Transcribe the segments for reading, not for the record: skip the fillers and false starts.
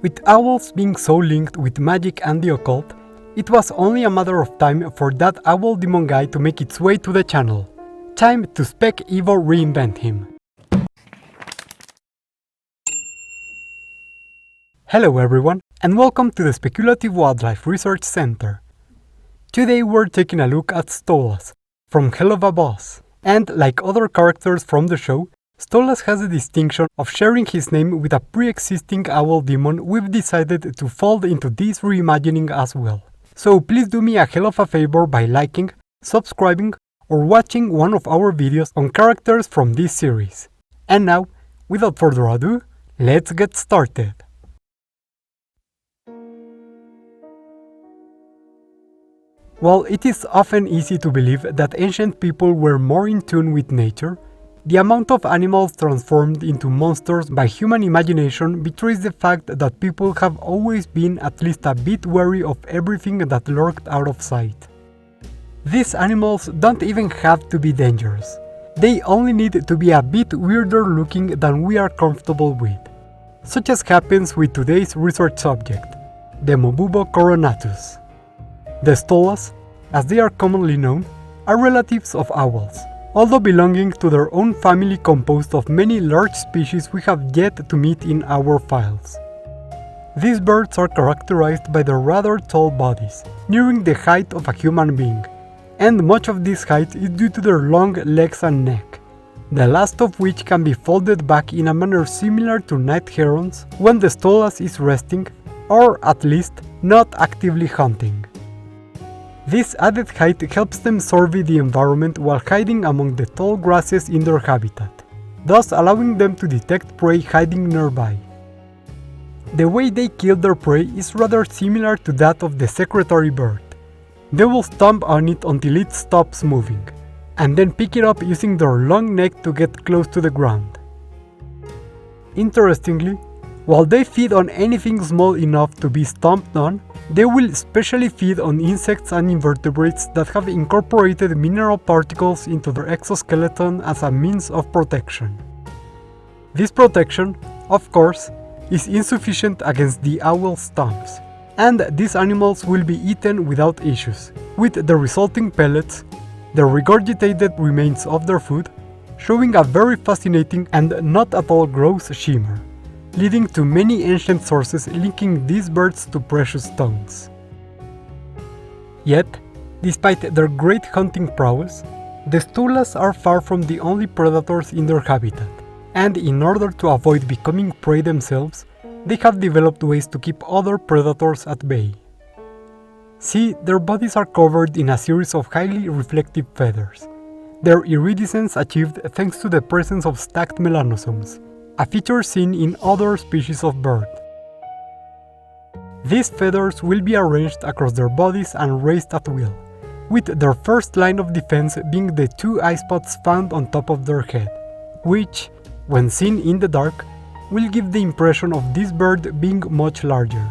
With owls being so linked with magic and the occult, it was only a matter of time for that owl demon guy to make its way to the channel. Time to Spec Evo reinvent him. Hello everyone, and welcome to the Speculative Wildlife Research Center. Today we're taking a look at Stolas, from Helluva Boss. And like other characters from the show, Stolas has the distinction of sharing his name with a pre-existing owl demon we've decided to fold into this reimagining as well. So please do me a hell of a favor by liking, subscribing, or watching one of our videos on characters from this series. And now, without further ado, let's get started. While it is often easy to believe that ancient people were more in tune with nature, the amount of animals transformed into monsters by human imagination betrays the fact that people have always been at least a bit wary of everything that lurked out of sight. These animals don't even have to be dangerous. They only need to be a bit weirder looking than we are comfortable with, such as happens with today's research subject, the Mobubo coronatus. The Stolas, as they are commonly known, are relatives of owls, although belonging to their own family composed of many large species we have yet to meet in our files. These birds are characterized by their rather tall bodies, nearing the height of a human being, and much of this height is due to their long legs and neck, the last of which can be folded back in a manner similar to night herons when the Stolas is resting, or at least not actively hunting. This added height helps them survey the environment while hiding among the tall grasses in their habitat, thus allowing them to detect prey hiding nearby. The way they kill their prey is rather similar to that of the secretary bird. They will stomp on it until it stops moving, and then pick it up using their long neck to get close to the ground. Interestingly, while they feed on anything small enough to be stomped on, they will especially feed on insects and invertebrates that have incorporated mineral particles into their exoskeleton as a means of protection. This protection, of course, is insufficient against the owl stomps, and these animals will be eaten without issues, with the resulting pellets, the regurgitated remains of their food, showing a very fascinating and not at all gross shimmer, leading to many ancient sources linking these birds to precious stones. Yet, despite their great hunting prowess, the Stolas are far from the only predators in their habitat, and in order to avoid becoming prey themselves, they have developed ways to keep other predators at bay. See, their bodies are covered in a series of highly reflective feathers, their iridescence achieved thanks to the presence of stacked melanosomes, a feature seen in other species of bird. These feathers will be arranged across their bodies and raised at will, with their first line of defense being the two eye spots found on top of their head, which, when seen in the dark, will give the impression of this bird being much larger.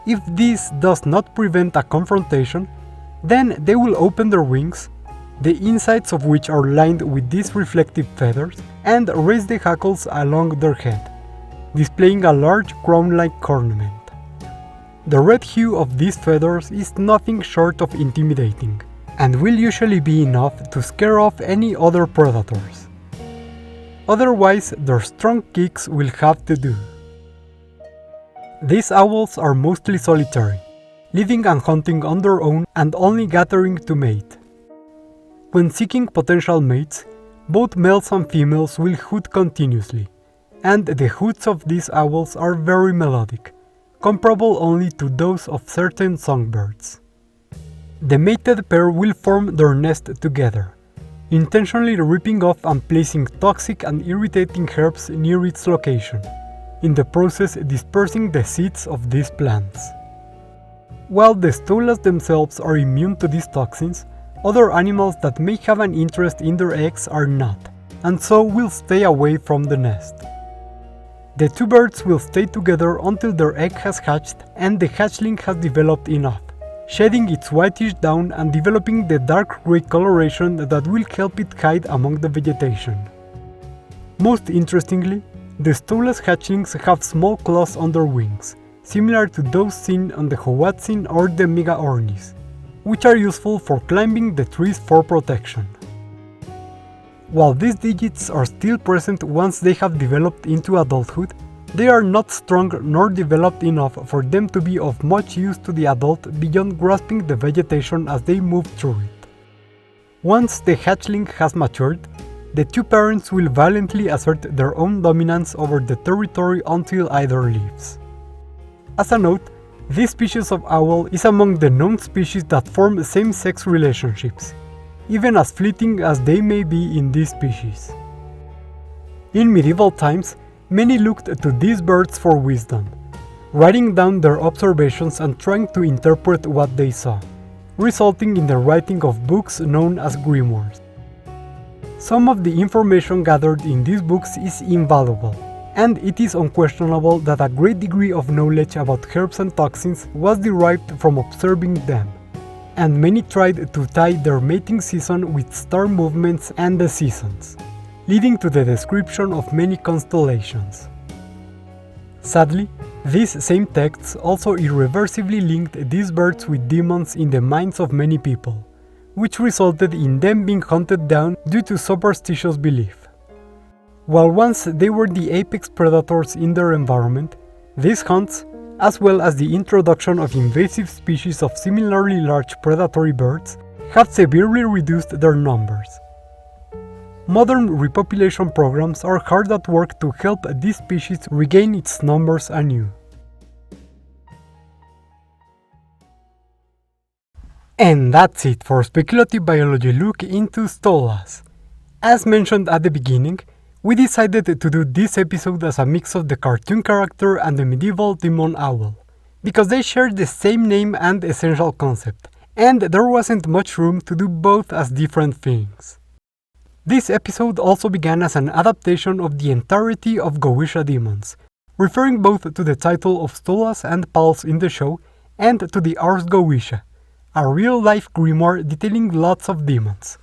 If this does not prevent a confrontation, then they will open their wings, the insides of which are lined with these reflective feathers, and raise the hackles along their head, displaying a large crown-like ornament. The red hue of these feathers is nothing short of intimidating, and will usually be enough to scare off any other predators. Otherwise, their strong kicks will have to do. These owls are mostly solitary, living and hunting on their own and only gathering to mate. When seeking potential mates, both males and females will hoot continuously, and the hoots of these owls are very melodic, comparable only to those of certain songbirds. The mated pair will form their nest together, intentionally ripping off and placing toxic and irritating herbs near its location, in the process dispersing the seeds of these plants. While the Stolas themselves are immune to these toxins, other animals that may have an interest in their eggs are not, and so will stay away from the nest. The two birds will stay together until their egg has hatched and the hatchling has developed enough, shedding its whitish down and developing the dark grey coloration that will help it hide among the vegetation. Most interestingly, the Stolas hatchlings have small claws on their wings, similar to those seen on the Hoatzin or the Megaornis, which are useful for climbing the trees for protection. While these digits are still present once they have developed into adulthood, they are not strong nor developed enough for them to be of much use to the adult beyond grasping the vegetation as they move through it. Once the hatchling has matured, the two parents will violently assert their own dominance over the territory until either leaves. As a note, this species of owl is among the known species that form same-sex relationships, even as fleeting as they may be in this species. In medieval times, many looked to these birds for wisdom, writing down their observations and trying to interpret what they saw, resulting in the writing of books known as grimoires. Some of the information gathered in these books is invaluable, and it is unquestionable that a great degree of knowledge about herbs and toxins was derived from observing them, and many tried to tie their mating season with star movements and the seasons, leading to the description of many constellations. Sadly, these same texts also irreversibly linked these birds with demons in the minds of many people, which resulted in them being hunted down due to superstitious belief. While once they were the apex predators in their environment, these hunts, as well as the introduction of invasive species of similarly large predatory birds, have severely reduced their numbers. Modern repopulation programs are hard at work to help this species regain its numbers anew. And that's it for Speculative Biology look into Stolas. As mentioned at the beginning, we decided to do this episode as a mix of the cartoon character and the medieval demon owl, because they share the same name and essential concept, and there wasn't much room to do both as different things. This episode also began as an adaptation of the entirety of Goetia Demons, referring both to the title of Stolas and Pals in the show and to the Ars Goetia, a real-life grimoire detailing lots of demons.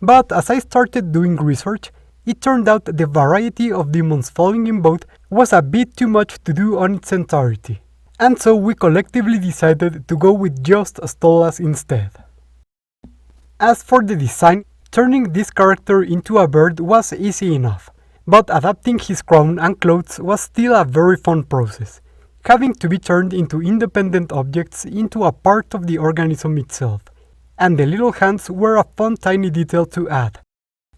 But as I started doing research, it turned out the variety of demons falling in both was a bit too much to do on its entirety, and so we collectively decided to go with just Stolas instead. As for the design, turning this character into a bird was easy enough, but adapting his crown and clothes was still a very fun process, having to be turned into independent objects into a part of the organism itself, and the little hands were a fun tiny detail to add,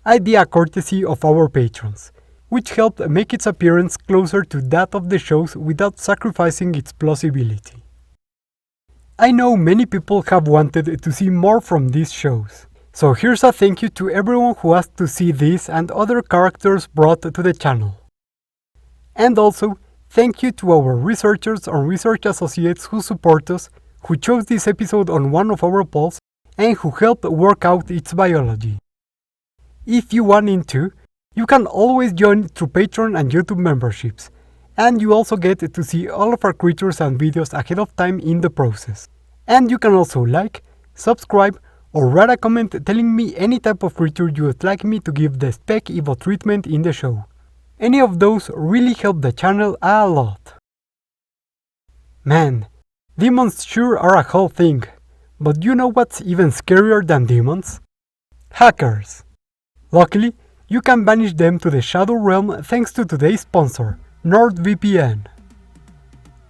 idea courtesy of our patrons, which helped make its appearance closer to that of the shows without sacrificing its plausibility. I know many people have wanted to see more from these shows, so here's a thank you to everyone who asked to see this and other characters brought to the channel. And also, thank you to our researchers and research associates who support us, who chose this episode on one of our polls, and who helped work out its biology. If you want to, you can always join through Patreon and YouTube memberships, and you also get to see all of our creatures and videos ahead of time in the process. And you can also like, subscribe, or write a comment telling me any type of creature you would like me to give the Spec Evo treatment in the show. Any of those really help the channel a lot. Man, demons sure are a whole thing, but you know what's even scarier than demons? Hackers. Luckily, you can banish them to the Shadow Realm thanks to today's sponsor, NordVPN.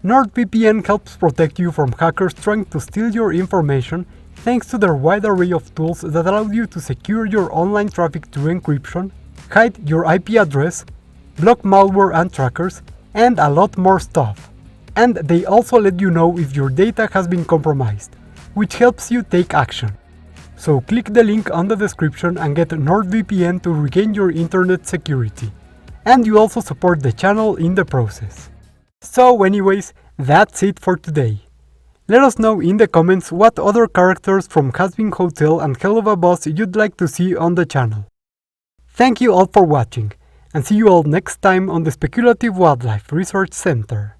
NordVPN helps protect you from hackers trying to steal your information thanks to their wide array of tools that allow you to secure your online traffic through encryption, hide your IP address, block malware and trackers, and a lot more stuff. And they also let you know if your data has been compromised, which helps you take action. So click the link on the description and get NordVPN to regain your internet security. And you also support the channel in the process. So anyways, that's it for today. Let us know in the comments what other characters from Hazbin Hotel and Helluva Boss you'd like to see on the channel. Thank you all for watching, and see you all next time on the Speculative Wildlife Research Center.